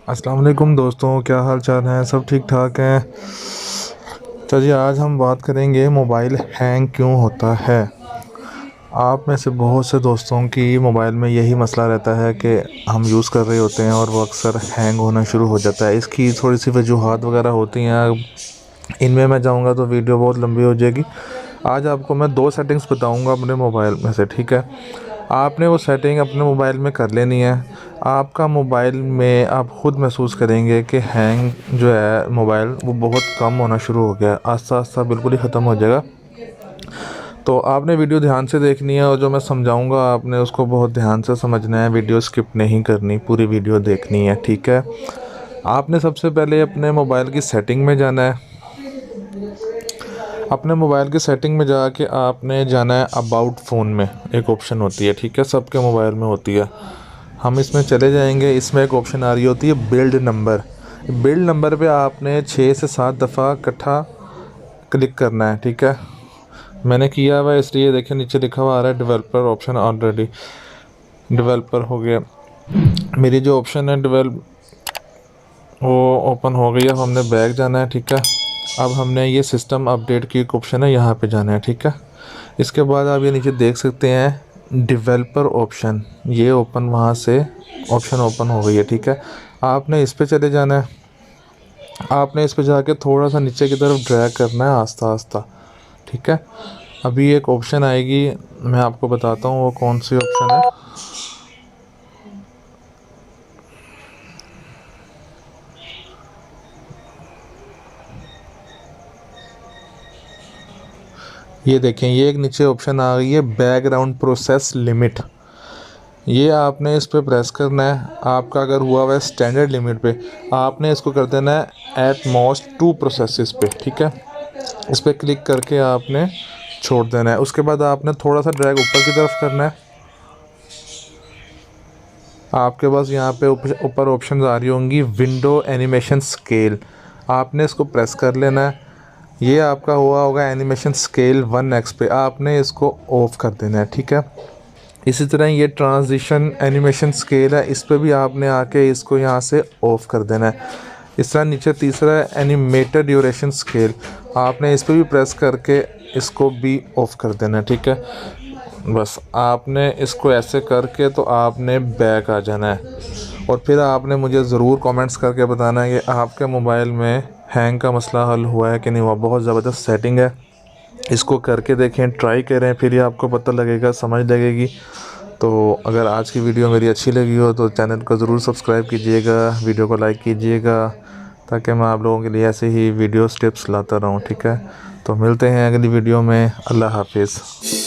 अस्सलाम वालेकुम दोस्तों, क्या हाल चाल है? सब ठीक ठाक हैं। चलिए आज हम बात करेंगे मोबाइल हैंग क्यों होता है। आप में से बहुत से दोस्तों की मोबाइल में यही मसला रहता है कि हम यूज़ कर रहे होते हैं और वो अक्सर हैंग होना शुरू हो जाता है। इसकी थोड़ी सी वजूहात वगैरह होती हैं, इनमें मैं जाऊंगा तो वीडियो बहुत लंबी हो जाएगी। आज आपको मैं दो सेटिंग्स बताऊंगा अपने मोबाइल में से, ठीक है। आपने वो सेटिंग अपने मोबाइल में कर लेनी है। आपका मोबाइल में आप ख़ुद महसूस करेंगे कि हैंग जो है मोबाइल वो बहुत कम होना शुरू हो गया है, आस्ता आस्ता बिल्कुल ही ख़त्म हो जाएगा। तो आपने वीडियो ध्यान से देखनी है और जो मैं समझाऊंगा आपने उसको बहुत ध्यान से समझना है, वीडियो स्किप नहीं करनी, पूरी वीडियो देखनी है, ठीक है। आपने सबसे पहले अपने मोबाइल की सेटिंग में जाना है। अपने मोबाइल की सेटिंग में जाके आपने जाना है अबाउट फ़ोन में, एक ऑप्शन होती है, ठीक है, सबके मोबाइल में होती है। हम इसमें चले जाएंगे। इसमें एक ऑप्शन आ रही होती है बिल्ड नंबर। बिल्ड नंबर पे आपने 6 से 7 दफ़ा इकट्ठा क्लिक करना है, ठीक है। मैंने किया हुआ है, इसलिए देखिए नीचे लिखा हुआ आ रहा है डेवलपर ऑप्शन, ऑलरेडी डेवलपर हो गया। मेरी जो ऑप्शन है डेवलप वो ओपन हो गई है। अब हमने बैक जाना है, ठीक है। अब हमने ये सिस्टम अपडेट की एक ऑप्शन है, यहाँ पे जाना है, ठीक है। इसके बाद आप ये नीचे देख सकते हैं डेवलपर ऑप्शन, ये ओपन, वहाँ से ऑप्शन ओपन हो गई है, ठीक है। आपने इस पे चले जाना है। आपने इस पे जाके थोड़ा सा नीचे की तरफ ड्रैग करना है आस्ता आस्ता, ठीक है। अभी एक ऑप्शन आएगी, मैं आपको बताता हूँ वो कौन सी ऑप्शन है। ये देखें, ये एक नीचे ऑप्शन आ गई है बैकग्राउंड प्रोसेस लिमिट। ये आपने इस पे प्रेस करना है। आपका अगर हुआ हुआ है स्टैंडर्ड लिमिट पे, आपने इसको कर देना है एट मोस्ट 2 प्रोसेसेस पे, ठीक है। इस पर क्लिक करके आपने छोड़ देना है। उसके बाद आपने थोड़ा सा ड्रैग ऊपर की तरफ करना है। आपके पास यहाँ पे ऊपर ऑप्शन आ रही होंगी विंडो एनिमेशन स्केल, आपने इसको प्रेस कर लेना है। ये आपका हुआ होगा एनिमेशन स्केल 1x पे, आपने इसको ऑफ़ कर देना है, ठीक है। इसी तरह ये ट्रांजिशन एनिमेशन स्केल है, इस पे भी आपने आके इसको यहाँ से ऑफ़ कर देना है। इस तरह नीचे तीसरा है एनिमेटेड ड्यूरेशन स्केल, आपने इस पे भी प्रेस करके इसको भी ऑफ़ कर देना है, ठीक है। बस आपने इसको ऐसे करके तो आपने बैक आ जाना है और फिर आपने मुझे ज़रूर कमेंट्स करके बताना है कि आपके मोबाइल में हैंग का मसला हल हुआ है कि नहीं हुआ। बहुत ज़बरदस्त सेटिंग है, इसको करके देखें, ट्राई करें, फिर ही आपको पता लगेगा, समझ लगेगी। तो अगर आज की वीडियो मेरी अच्छी लगी हो तो चैनल को ज़रूर सब्सक्राइब कीजिएगा, वीडियो को लाइक कीजिएगा, ताकि मैं आप लोगों के लिए ऐसे ही वीडियो टिप्स लाता रहूं, ठीक है। तो मिलते हैं अगली वीडियो में। अल्लाह हाफिज़।